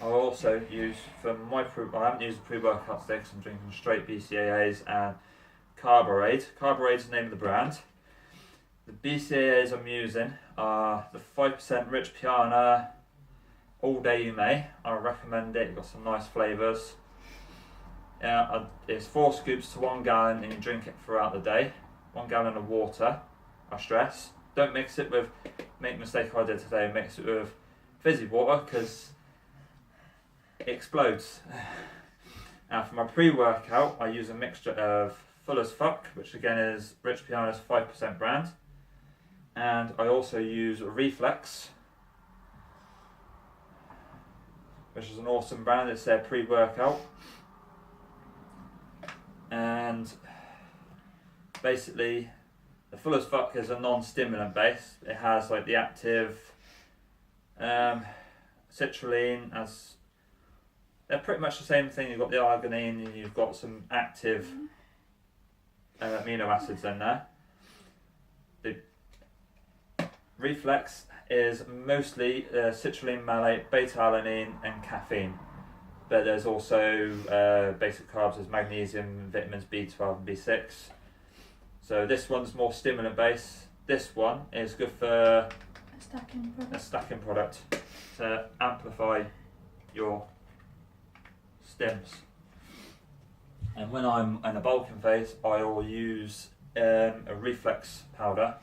I'll also use for my I haven't used the pre-workout today because I'm drinking straight BCAAs and Carborade. Carborade is the name of the brand. The BCAAs I'm using are the 5% Rich Piana All Day You May. I recommend it. It's got some nice flavours. It's 4 scoops to 1 gallon and you drink it throughout the day. 1 gallon of water, I stress. Don't mix it with, make the mistake I did today, mix it with fizzy water because it explodes. Now for my pre-workout, I use a mixture of Full as Fuck, which again is Rich Piana's 5% brand. And I also use Reflex, which is an awesome brand. It's their pre-workout. And basically, the Full as Fuck is a non-stimulant base. It has like the active citrulline as they're pretty much the same thing. You've got the arginine and you've got some active amino acids in there. The Reflex is mostly citrulline malate, beta-alanine and caffeine. But there's also basic carbs, there's magnesium, vitamins B12 and B6. So this one's more stimulant based. This one is good for a stacking product to amplify your stims. And when I'm in a bulking phase, I will use a Reflex powder,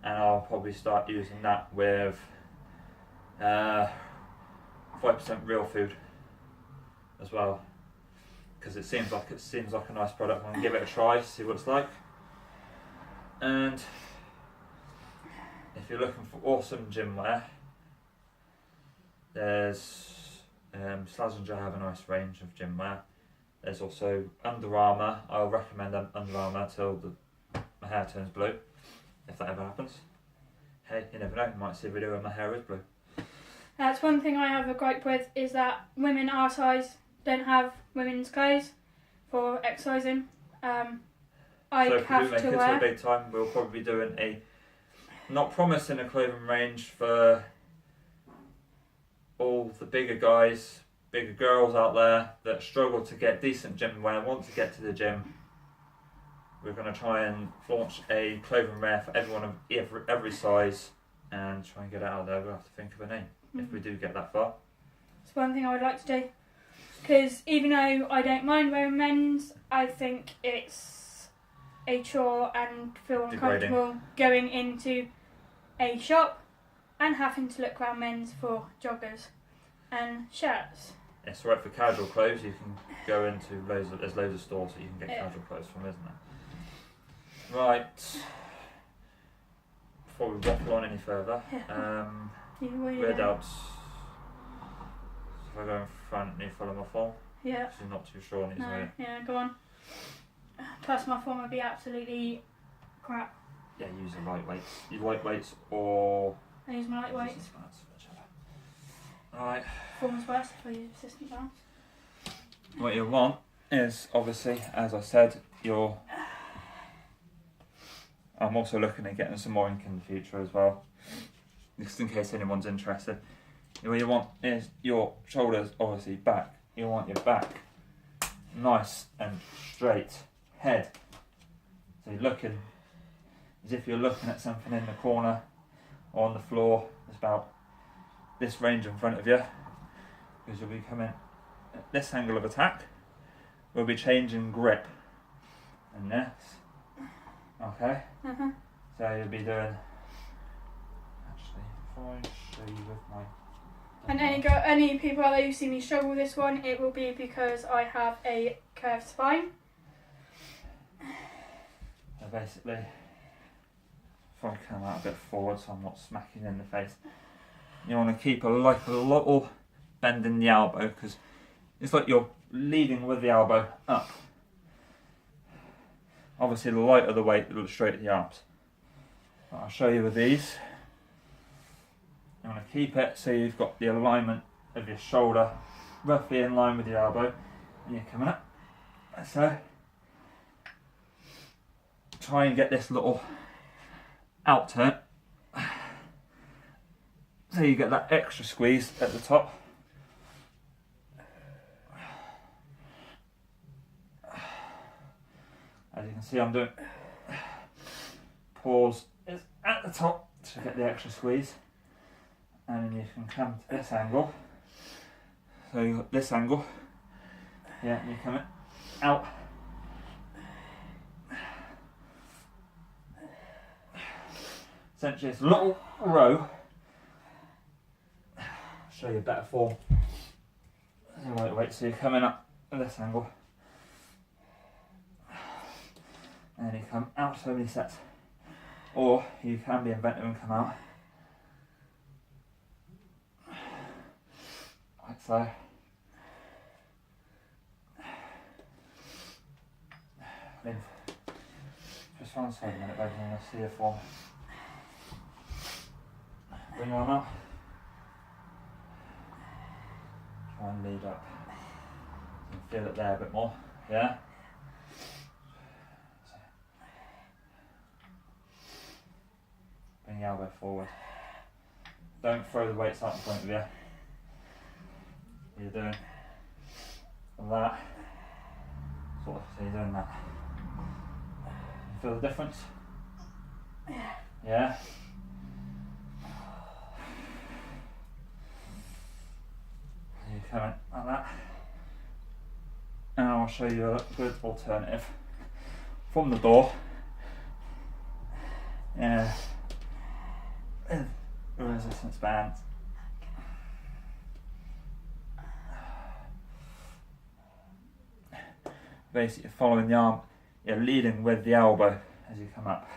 and I'll probably start using that with 5% real food as well, because it seems like a nice product. I'm gonna give it a try, see what it's like. And if you're looking for awesome gym wear, there's Slazenger have a nice range of gym wear. There's also Under Armour. I'll recommend Under Armour till my hair turns blue, if that ever happens. Hey, you never know, you might see a video where my hair is blue. That's one thing I have a gripe with, is that women our size don't have women's clothes for exercising. I so if have we do make to it wear. to a big time, we'll probably be doing not promising a clothing range for all the bigger guys, bigger girls out there that struggle to get decent gym wear, want to get to the gym. We're going to try and launch a clothing wear for everyone of every size and try and get it out there. We'll have to think of a name if we do get that far. It's one thing I would like to do, because even though I don't mind wearing men's, I think it's a chore and feel uncomfortable going into a shop and having to look around men's for joggers and shirts. It's right for casual clothes. You can go into there's loads of stores that you can get casual clothes from, isn't there? Right. Before we waffle on any further, rear delts. If I go in front, you follow my form. Yeah. She's not too sure on these. No. Yeah, go on. Plus, my form would be absolutely crap. Yeah, use the lightweights. Use lightweights or. I use my lightweights. Alright. Form's worse if I use assistant balance. What you want is obviously, as I said, I'm also looking at getting some more ink in the future as well, just in case anyone's interested. What you want is your shoulders obviously back. You want your back nice and straight. Head. So you're looking as if you're looking at something in the corner or on the floor. It's about this range in front of you, because you'll be coming at this angle of attack. We'll be changing grip. And this. Okay? So you'll be doing. Actually, if I show you with my. And any people out there who see me struggle with this one, it will be because I have a curved spine. So basically, if I come out a bit forward so I'm not smacking in the face, you want to keep a little bend in the elbow, because it's like you're leading with the elbow up. Obviously the lighter the weight, the straighter the arms. But I'll show you with these. You want to keep it so you've got the alignment of your shoulder roughly in line with your elbow, and you're coming up. So try and get this little out turn, so you get that extra squeeze at the top. As you can see, I'm doing pause is at the top to get the extra squeeze, and then you can come to this angle. So you've got this angle, yeah, and you're coming out. Essentially, it's a little row. I'll show you a better form. Lightweight, so you're coming up at this angle, and then you come out so many sets, or you can be inventive and come out like so. Then just one side a minute, baby, and I'll see your form. Bring your arm up. Try and lead up. You can feel it there a bit more, yeah? Bring your elbow forward. Don't throw the weights out in front of you. You're doing that. Sort of, so you're doing that. You feel the difference? Yeah? You come in like that, and I'll show you a good alternative from the door. Yeah, with a resistance band. Basically, you're following the arm, you're leading with the elbow as you come up.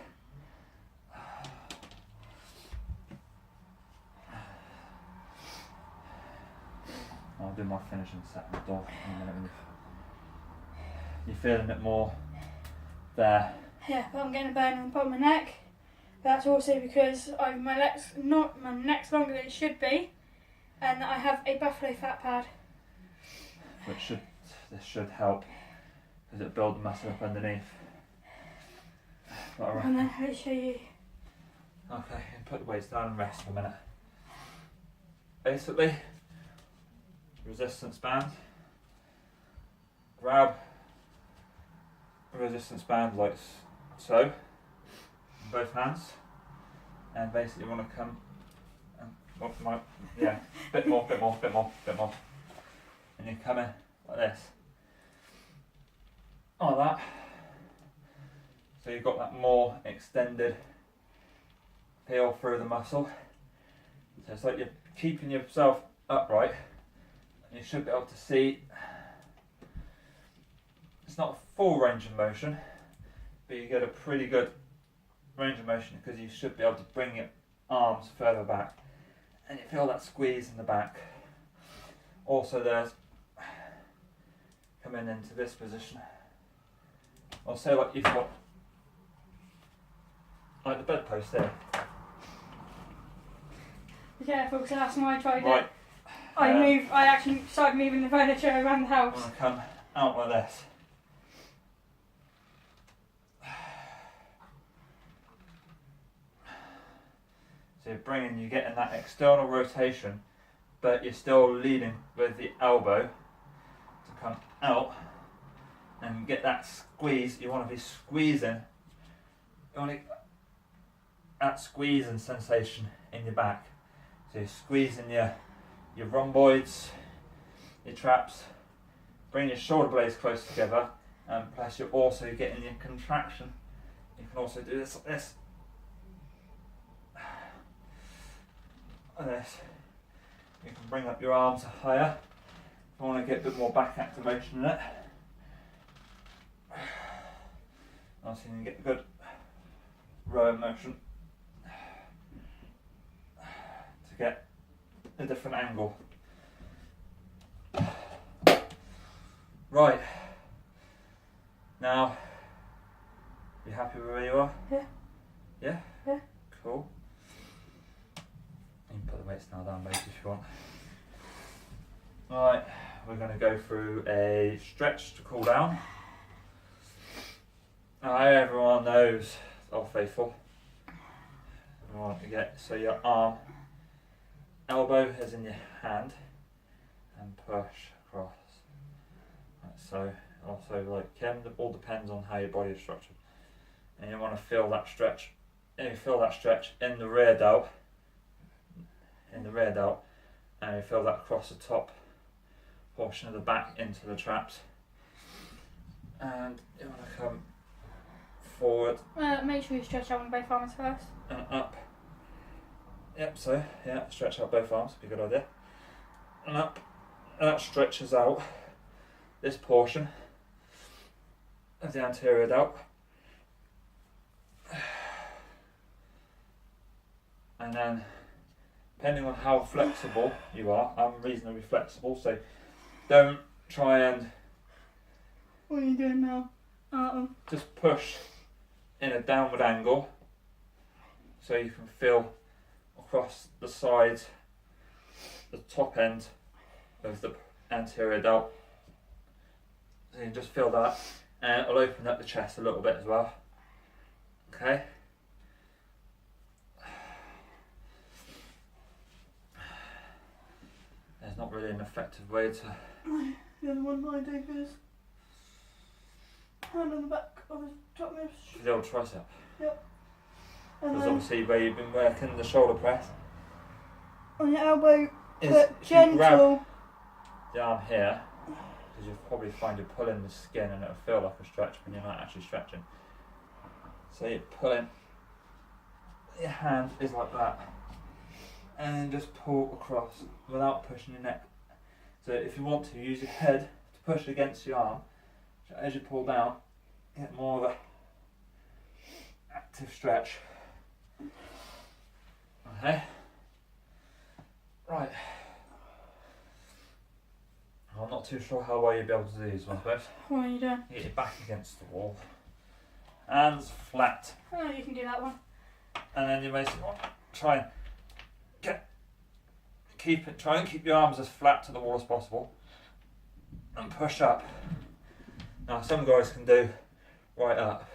I'll do my finishing set on the door in a minute. You're feeling it more there. Yeah, but I'm getting a burn on the bottom of my neck. That's also because my neck's longer than it should be, and I have a buffalo fat pad. This should help, because it'll build the muscle up underneath. And then let me show you. Okay, and put the weights down and rest for a minute. Basically, resistance band, grab a resistance band like so, in both hands, and basically you want to come and, bit more, and you come in like this, like that, so you've got that more extended feel through the muscle, so it's like you're keeping yourself upright. You should be able to see, it's not a full range of motion, but you get a pretty good range of motion because you should be able to bring your arms further back, and you feel that squeeze in the back. Also there's coming into this position, or say like you've got like the bedpost there. Be careful, because last time I tried Right. it, I actually started moving the furniture around the house. I'm going to come out like this. So you're getting that external rotation, but you're still leading with the elbow to come out and get that squeeze. You want to be squeezing. You want to get that squeezing sensation in your back. So you're squeezing your rhomboids, your traps, bring your shoulder blades close together, and plus you're also getting your contraction. You can also do this like this. Like this. You can bring up your arms higher if you want to get a bit more back activation in it. Also you can get a good row motion to get a different angle. Right, now, you happy with where you are? Yeah. Yeah? Yeah. Cool. You can put the weights now down, baby, if you want. Right, we're going to go through a stretch to cool down. Now, everyone knows, Old Faithful, you want to get, so your arm, elbow is in your hand, and push across, like so, also like Kim. It all depends on how your body is structured. And you want to feel that stretch. And you feel that stretch in the rear delt. And you feel that across the top portion of the back into the traps. And you want to come forward. Make sure you stretch out on both arms first. And up. Yep, so yeah, stretch out both arms, be a good idea. And up. And that stretches out this portion of the anterior delt. And then, depending on how flexible you are, I'm reasonably flexible, so don't try and... What are you doing now? Just push in a downward angle so you can feel across the sides, the top end of the anterior delt. So you can just feel that, and it'll open up the chest a little bit as well. Okay. There's not really an effective way to... The other one I do is hand on the back of his top ribs. The old tricep. Yep. Because obviously where you've been working the shoulder press. On your elbow, Is but if you grab gentle. the arm here, because you'll probably find you're pulling the skin and it'll feel like a stretch when you're not actually stretching. So you're pulling, your hand is like that, and then just pull across without pushing your neck. So if you want to, use your head to push against your arm. So as you pull down, get more of a active stretch. Okay. Right. I'm not too sure how well you'll be able to do these ones, but What are you doing? get your back against the wall. Hands flat. Oh, you can do that one. And then you basically want to try and try and keep your arms as flat to the wall as possible. And push up. Now some guys can do right up.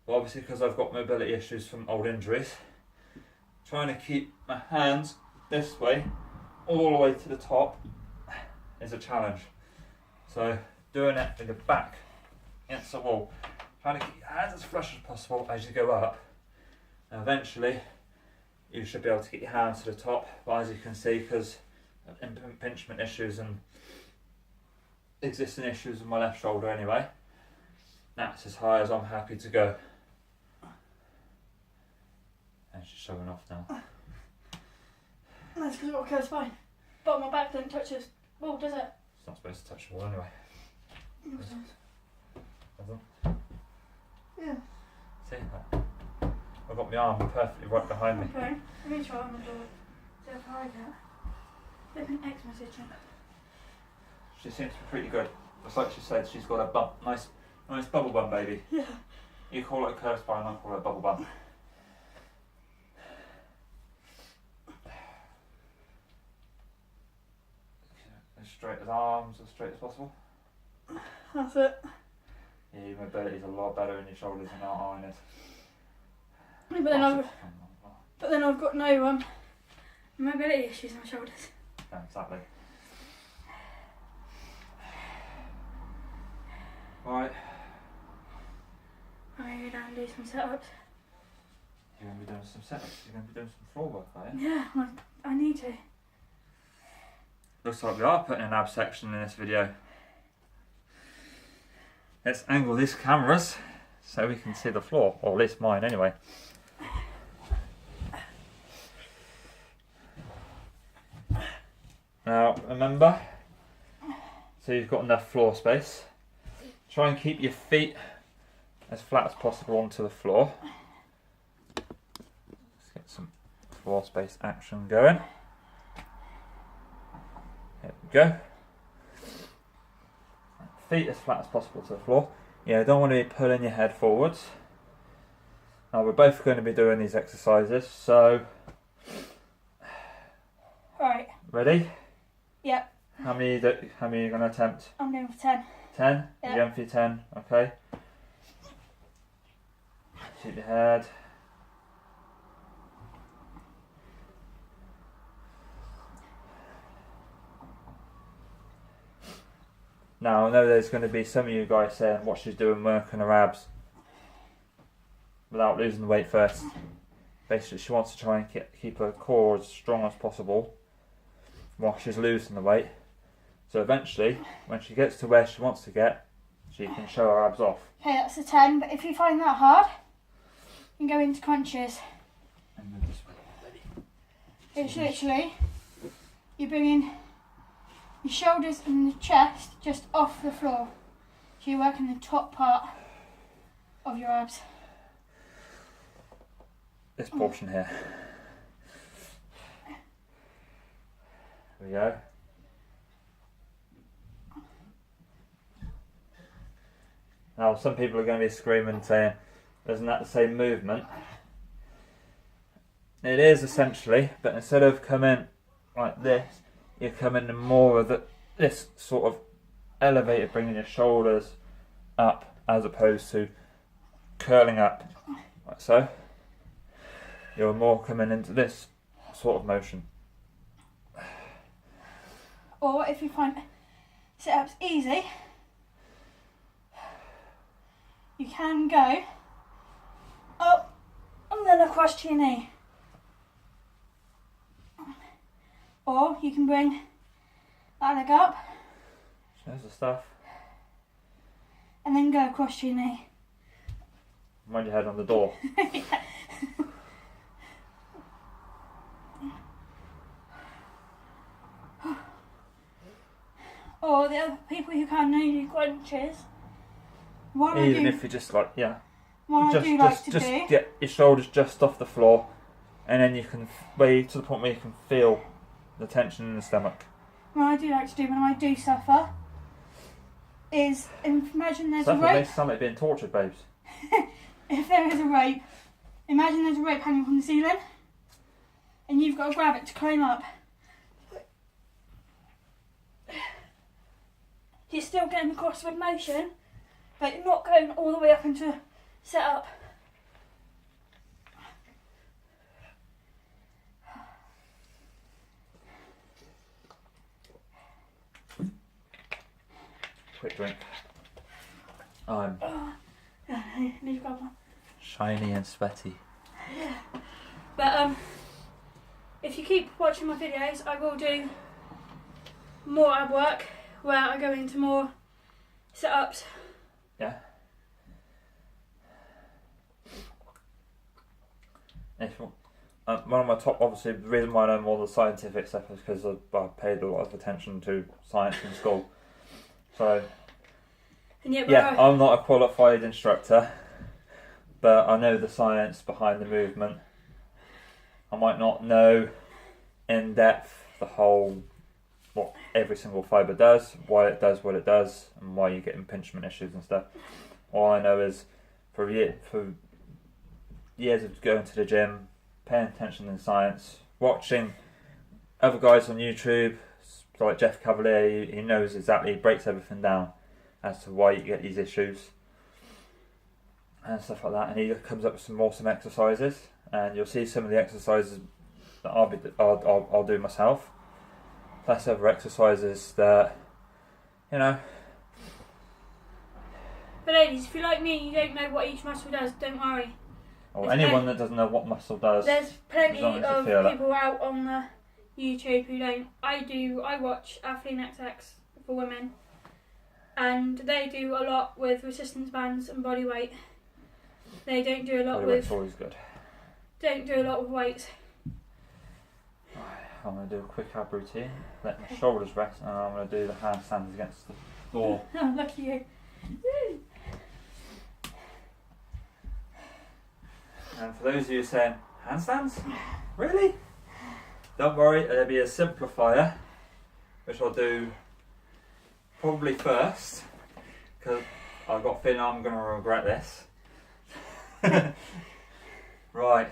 But obviously because I've got mobility issues from old injuries, trying to keep my hands this way, all the way to the top, is a challenge. So doing it with your back against the wall, trying to keep your hands as flush as possible as you go up. And eventually you should be able to get your hands to the top, but as you can see, because of impingement issues and existing issues with my left shoulder anyway, that's as high as I'm happy to go. And she's showing off now. That's because it got curved spine. But my back don't touch this wall, does it? It's not supposed to touch the wall anyway. Yours does. Yeah. See? I've got my arm perfectly right behind me. Okay. Let me try on the door. See if I get. There's an X message in. She seems to be pretty good. It's like she said, she's got a bump, nice bubble bum baby. Yeah. You call it a curved spine, I call it a bubble bum. As straight as arms, as straight as possible. That's it. Yeah, your mobility's a lot better in your shoulders than mine is. But then I've got no mobility issues on my shoulders. Yeah, exactly. Right. I'm going to go down and do some setups. You're going to be doing some setups, you're going to be doing some floor work, are you? Yeah, I need to. Looks like we are putting an ab section in this video. Let's angle these cameras so we can see the floor, or at least mine anyway. Now remember, so you've got enough floor space. Try and keep your feet as flat as possible onto the floor. Let's get some floor space action going. There we go. Feet as flat as possible to the floor. Yeah, don't want to be pulling your head forwards. Now we're both going to be doing these exercises, so... Right. Ready? Yep. How many are you going to attempt? I'm going for 10. 10? Yep. You're going for your 10, okay. Shoot your head. Now I know there's going to be some of you guys saying what she's doing working her abs without losing the weight first. Basically she wants to try and keep her core as strong as possible while she's losing the weight. So eventually, when she gets to where she wants to get, she can show her abs off. Okay, that's a 10, but if you find that hard, you can go into crunches. And move this way. It's literally, you're bringing your shoulders and the chest just off the floor. So you're working the top part of your abs. This portion here. There we go. Now some people are going to be screaming saying, isn't that the same movement? It is essentially, but instead of coming like this, you're coming in more of this sort of elevated, bringing your shoulders up as opposed to curling up like so. You're more coming into this sort of motion. Or if you find sit-ups easy, you can go up and then across to your knee. Or you can bring that leg up. There's the stuff. And then go across to your knee. Mind your head on the door. Yeah. Or the other people who can't do crunches. Even if you just like, yeah. What I do like to just do. get your shoulders just off the floor, and then you can weigh to the point where you can feel the tension in the stomach. What I do like to do when I do suffer is imagine there's a rope. Makes it sound like being tortured, babes. If there is a rope, imagine there's a rope hanging from the ceiling, and you've got to grab it to climb up. You're still getting the crossword motion, but you're not going all the way up into set up. Quick drink. I'm Need to grab one. shiny and sweaty. Yeah. But if you keep watching my videos, I will do more ab work where I go into more sit-ups. Yeah. If one of my top, obviously, the reason why I know more of the scientific stuff is because I paid a lot of attention to science in school. So, And yeah, I'm not a qualified instructor, but I know the science behind the movement. I might not know in depth the whole, what every single fibre does, why it does what it does, and why you get impingement issues and stuff. All I know is for years of going to the gym, paying attention in science, watching other guys on YouTube, like Jeff Cavalier, he knows exactly, he breaks everything down as to why you get these issues and stuff like that, and he comes up with some awesome exercises, and you'll see some of the exercises that I'll do myself, plus other exercises that, you know. But ladies, if you're like me and you don't know what each muscle does, don't worry. Or anyone that doesn't know what muscle does. There's plenty of people people out on the YouTube who don't. I watch Athlete XX for women, and they do a lot with resistance bands and body weight. They don't do a lot with. Always good. Don't do a lot with weights. I'm going to do a quick ab routine, let my shoulders rest, and I'm going to do the handstands against the door. Oh, lucky you. And for those of you saying, handstands? Really? Don't worry, there'll be a simplifier, which I'll do probably first, because I've got a feeling I'm going to regret this. Right.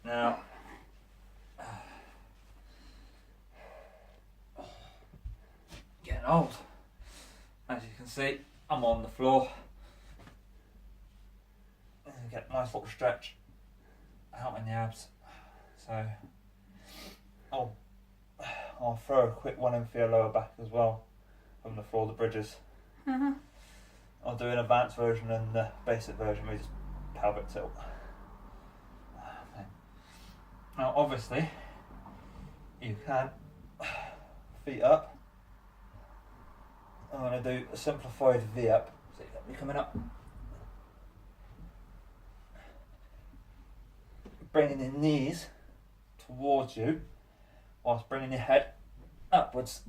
Now, getting old. As you can see, I'm on the floor. Get a nice little stretch out in the abs. So, I'll throw a quick one in for your lower back as well. from the floor, the bridges. Uh-huh. I'll do an advanced version and the basic version with just pelvic tilt. Now obviously you can feet up. I'm going to do a simplified V up. So you're coming up, bringing your knees towards you whilst bringing your head upwards.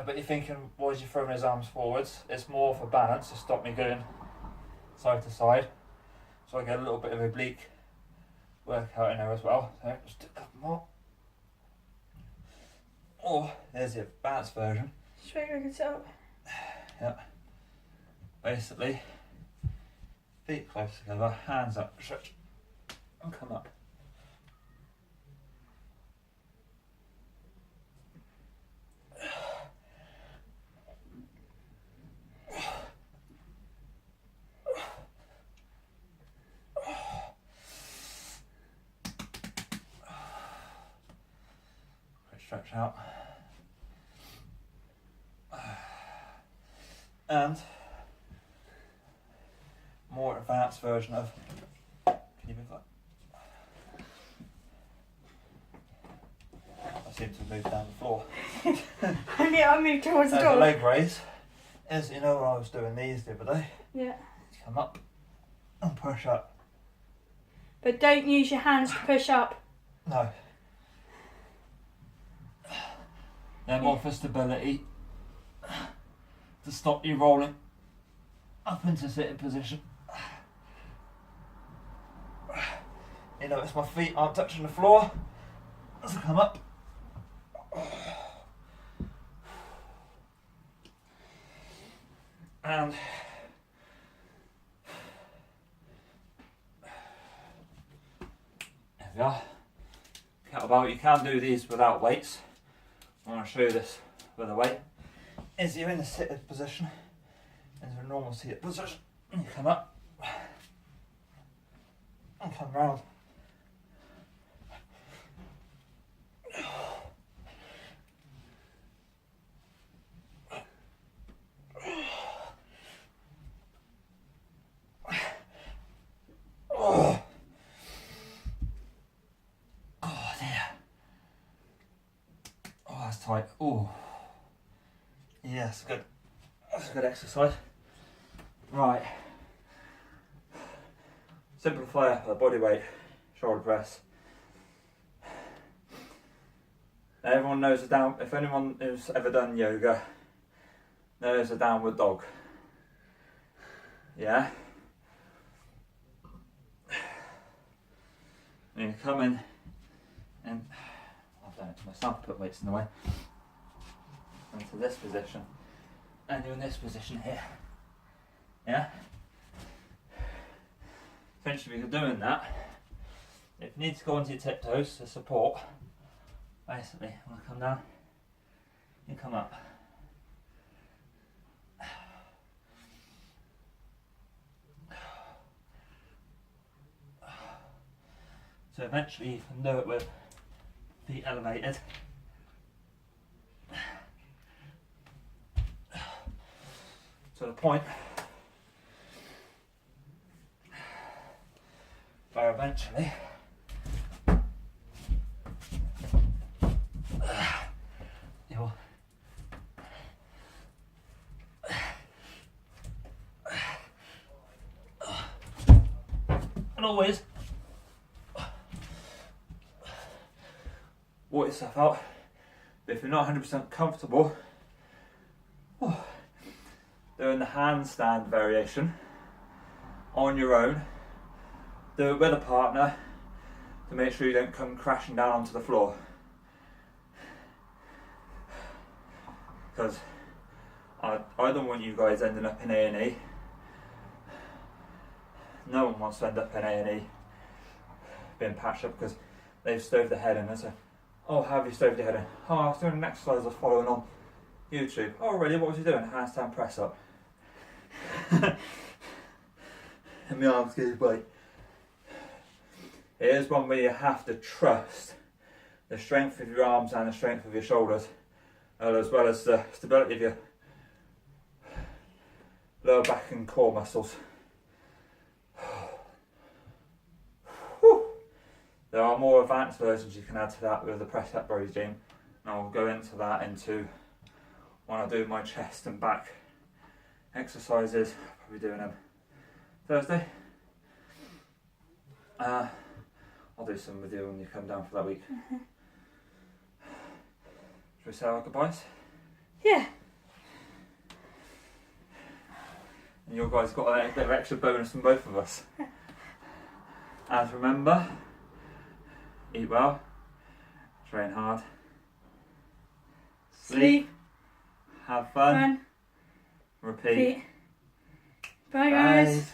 But you're thinking, why is he throwing his arms forwards? It's more for balance, to stop me going side to side. So I get a little bit of oblique workout in there as well. So just do a couple more. Or there's the advanced version. Straight leg and sit up. Yeah. Basically, feet close together, hands up, stretch, and come up. Stretch out. And more advanced version of, can you move that? I seem to move down the floor. I moved towards the door. The leg raise is, you know, when I was doing these the other day. Yeah. Come up and push up. But don't use your hands to push up. No. They're more for stability, to stop you rolling up into sitting position. You notice my feet aren't touching the floor as I come up. And there we are. Kettlebell, you can do these without weights. I want to show you this with a weight. Is you're in a seated position, into a normal seated position, and you come up and come round. Tight. Oh, yes, good. That's a good exercise. Right. Simplify up the body weight, shoulder press. Now everyone knows a down. If anyone who's ever done yoga knows a downward dog. Yeah. And you come in and. I've done it to myself, put weights in the way, into this position, and you're in this position here, yeah? Essentially, if you're doing that, if you need to go onto your tiptoes to support, basically, when I come down, you come up. So eventually you can do it with feet elevated. To the point where eventually you'll and always work yourself out. But if you're not 100% comfortable doing the handstand variation on your own, do it with a partner to make sure you don't come crashing down onto the floor. Because I don't want you guys ending up in A&E. No one wants to end up in A&E being patched up because they've stoved their head in. There's a Oh, how have you stoved your head in? Oh, I was doing an exercise I was following on YouTube. Oh, really? What was you doing? Handstand press up. And my arms give way. It is one where you have to trust the strength of your arms and the strength of your shoulders, as well as the stability of your lower back and core muscles. There are more advanced versions you can add to that with the press up regime, and I'll go into that when I do my chest and back exercises. I'll probably doing them Thursday. I'll do some with you when you come down for that week. Should we say our goodbyes? Yeah. And you guys got a bit of extra bonus from both of us. And remember, eat well, train hard, sleep, have fun, repeat. Bye guys.